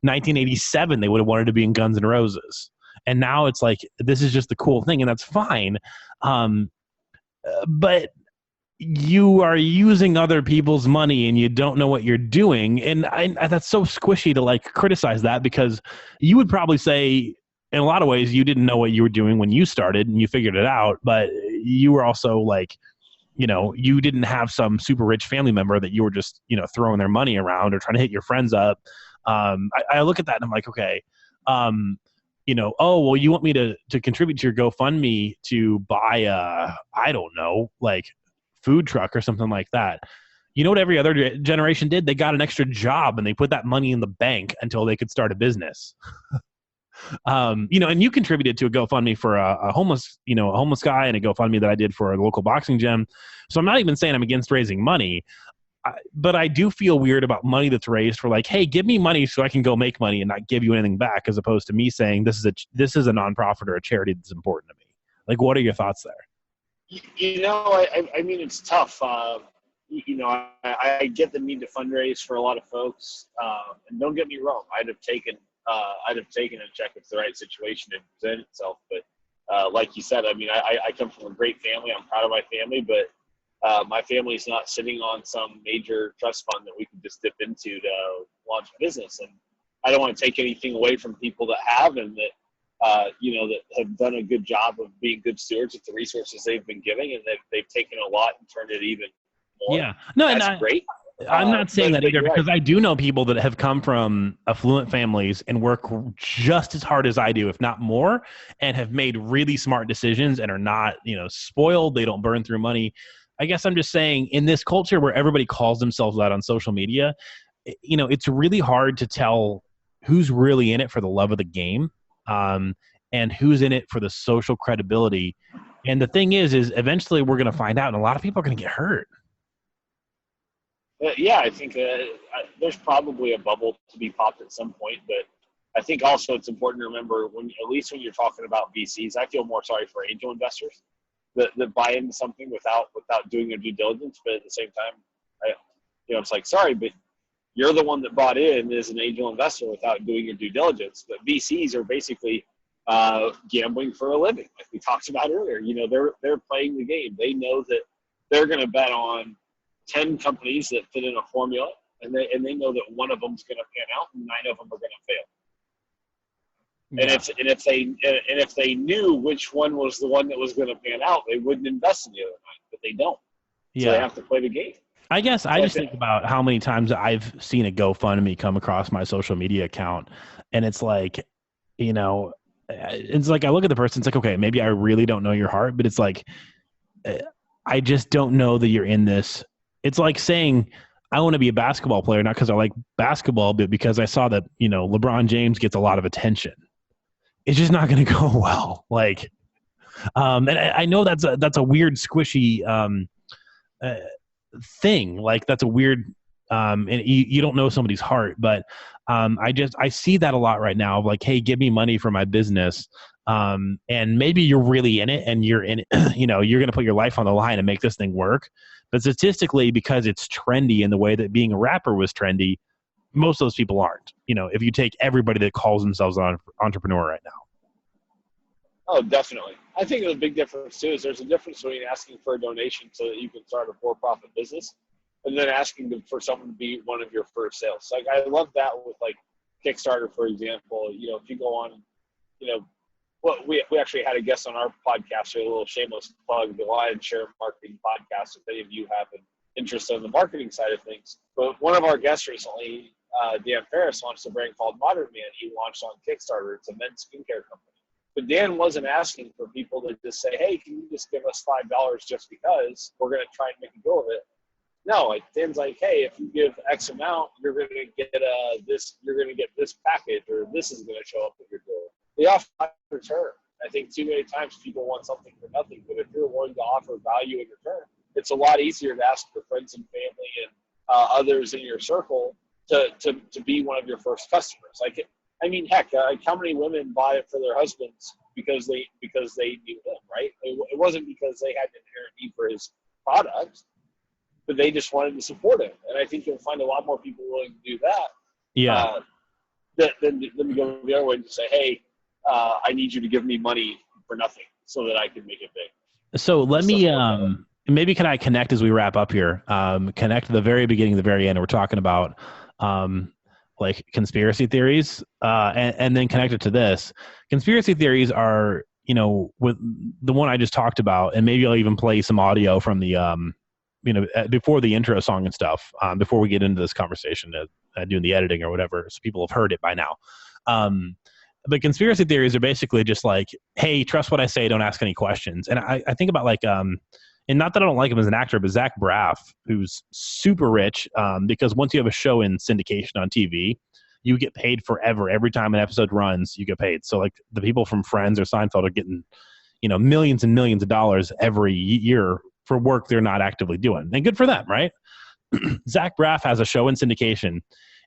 1987, they would have wanted to be in Guns N' Roses. And now it's like, this is just the cool thing, and that's fine. But you are using other people's money and you don't know what you're doing. And that's so squishy to like criticize that, because you would probably say in a lot of ways you didn't know what you were doing when you started and you figured it out, but you were also like, you didn't have some super rich family member that you were just, throwing their money around or trying to hit your friends up. I look at that and I'm like, okay, oh, well, you want me to contribute to your GoFundMe to buy I don't know, like food truck or something like that. You know what every other generation did? They got an extra job and they put that money in the bank until they could start a business. And you contributed to a GoFundMe for a homeless guy, and a GoFundMe that I did for a local boxing gym. So I'm not even saying I'm against raising money, but I do feel weird about money that's raised for like, hey, give me money so I can go make money and not give you anything back, as opposed to me saying this is a nonprofit or a charity that's important to me. Like, what are your thoughts there? I mean, it's tough. I get the need to fundraise for a lot of folks, and don't get me wrong, I'd have taken a check if the right situation had presented itself. But like you said, I mean, I come from a great family. I'm proud of my family, but my family's not sitting on some major trust fund that we can just dip into to launch a business. And I don't want to take anything away from people that have, and that that have done a good job of being good stewards of the resources they've been giving, and they've taken a lot and turned it even more. Yeah, no, That's great. I'm not saying that either, because right. I do know people that have come from affluent families and work just as hard as I do, if not more, and have made really smart decisions and are not, spoiled. They don't burn through money. I guess I'm just saying, in this culture where everybody calls themselves out on social media, it's really hard to tell who's really in it for the love of the game, and who's in it for the social credibility. And the thing is eventually we're going to find out, and a lot of people are going to get hurt. Yeah, I think there's probably a bubble to be popped at some point, but I think also it's important to remember, at least when you're talking about VCs, I feel more sorry for angel investors that buy into something without doing their due diligence. But at the same time, it's like, sorry, but you're the one that bought in as an angel investor without doing your due diligence. But VCs are basically gambling for a living, like we talked about earlier. They're playing the game. They know that they're going to bet on 10 companies that fit in a formula, and they know that one of them is going to pan out and 9 of them are going to fail. Yeah. And if they knew which one was the one that was going to pan out, they wouldn't invest in the other 9, but they don't. Yeah. So they have to play the game. I guess I just think about how many times I've seen a GoFundMe come across my social media account, and it's like, it's like I look at the person, it's like, okay, maybe I really don't know your heart, but it's like, I just don't know that you're in this. It's like saying I want to be a basketball player, not because I like basketball, but because I saw that, LeBron James gets a lot of attention. It's just not going to go well. Like, and I know that's a weird, squishy thing. Like, that's a weird, and you don't know somebody's heart, but I see that a lot right now of like, hey, give me money for my business. And maybe you're really in it and you're in it, you're going to put your life on the line and make this thing work. But statistically, because it's trendy in the way that being a rapper was trendy, most of those people aren't. If you take everybody that calls themselves an entrepreneur right now. Oh, definitely. I think the big difference too is there's a difference between asking for a donation so that you can start a for-profit business, and then asking for someone to be one of your first sales. Like, I love that with like Kickstarter, for example. If you go on, well, we actually had a guest on our podcast, so a little shameless plug, the Lion Share Marketing Podcast. If any of you haven't interest in the marketing side of things. But one of our guests recently, Dan Ferris, launched a brand called Modern Man. He launched on Kickstarter. It's a men's skincare company. But Dan wasn't asking for people to just say, hey, can you just give us $5 just because we're going to try and make a go of it? No, like Dan's like, hey, if you give X amount, you're going to get this. You're going to get this package, or this is going to show up at your door. They offer return. I think too many times people want something for nothing, but if you're willing to offer value in return, it's a lot easier to ask your friends and family and others in your circle to be one of your first customers. Like, I mean, heck, how many women buy it for their husbands because they knew him, right? It wasn't because they had an inherent need for his product, but they just wanted to support him. And I think you'll find a lot more people willing to do that. Yeah. Than to go the other way and say, hey, I need you to give me money for nothing so that I can make it big. So let me maybe can I connect as we wrap up here? Connect the very beginning to the very end. We're talking about like conspiracy theories, and then connect it to this. Conspiracy theories are, with the one I just talked about, and maybe I'll even play some audio from the, before the intro song and stuff, before we get into this conversation, doing the editing or whatever, so people have heard it by now. But conspiracy theories are basically just like, hey, trust what I say, don't ask any questions. And I think about like, and not that I don't like him as an actor, but Zach Braff, who's super rich, because once you have a show in syndication on TV, you get paid forever. Every time an episode runs, you get paid. So like the people from Friends or Seinfeld are getting, millions and millions of dollars every year for work they're not actively doing. And good for them, right? Zach Braff has a show in syndication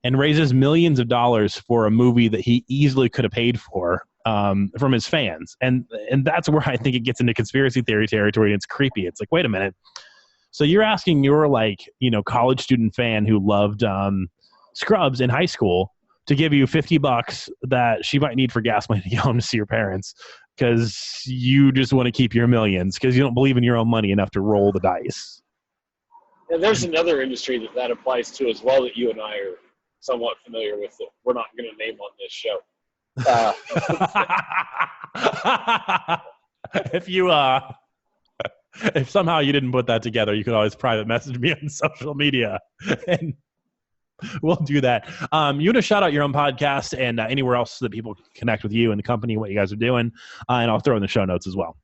and raises millions of dollars for a movie that he easily could have paid for from his fans. And that's where I think it gets into conspiracy theory territory, and it's creepy. It's like, wait a minute. So you're asking your college student fan who loved Scrubs in high school to give you $50 that she might need for gas money to get home to see her parents because you just want to keep your millions because you don't believe in your own money enough to roll the dice. And there's another industry that applies to as well that you and I are somewhat familiar with that we're not going to name on this show. If somehow you didn't put that together, you could always private message me on social media and we'll do that. You want to shout out your own podcast and anywhere else that people can connect with you and the company, what you guys are doing, and I'll throw in the show notes as well.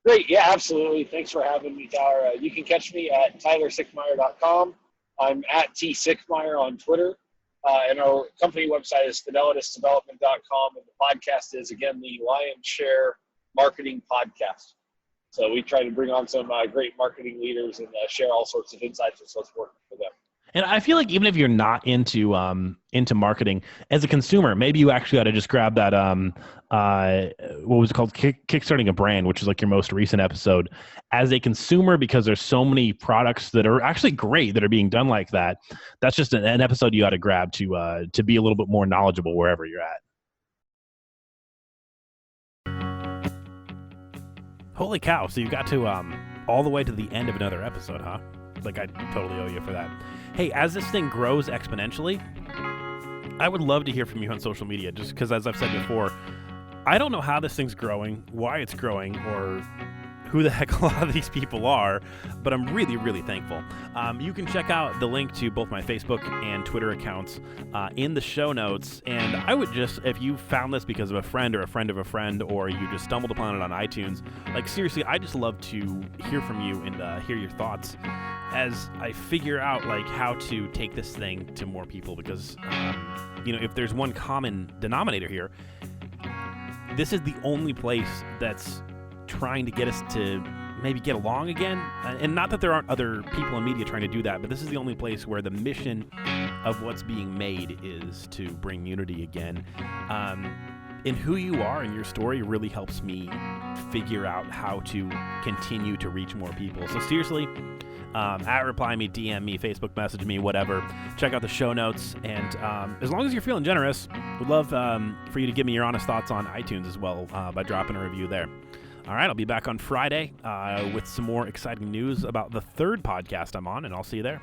Great. Yeah, absolutely. Thanks for having me, Tyler. You can catch me at tylersickmeyer.com. I'm at @Sickmeyer on Twitter. And our company website is fidelitasdevelopment.com. And the podcast is, again, the Lion's Share Marketing Podcast. So we try to bring on some great marketing leaders and share all sorts of insights with what's working for them. And I feel like even if you're not into marketing, as a consumer, maybe you actually ought to just grab that, what was it called? Kickstarting a Brand, which is like your most recent episode. As a consumer, because there's so many products that are actually great that are being done like that, that's just an episode you ought to grab to be a little bit more knowledgeable wherever you're at. Holy cow. So you got to all the way to the end of another episode, huh? Like I totally owe you for that. Hey, as this thing grows exponentially, I would love to hear from you on social media, just because, as I've said before, I don't know how this thing's growing, why it's growing, or who the heck a lot of these people are, but I'm really, really thankful. You can check out the link to both my Facebook and Twitter accounts in the show notes, and I would just, if you found this because of a friend or a friend of a friend, or you just stumbled upon it on iTunes, like seriously, I just love to hear from you and hear your thoughts as I figure out like how to take this thing to more people, because if there's one common denominator here, this is the only place that's trying to get us to maybe get along again. And not that there aren't other people in media trying to do that, but this is the only place where the mission of what's being made is to bring unity again. And who you are and your story really helps me figure out how to continue to reach more people. So seriously, reply me, DM me, Facebook message me, whatever. Check out the show notes, and as long as you're feeling generous, we'd love for you to give me your honest thoughts on iTunes as well by dropping a review there. All right, I'll be back on Friday with some more exciting news about the third podcast I'm on, and I'll see you there.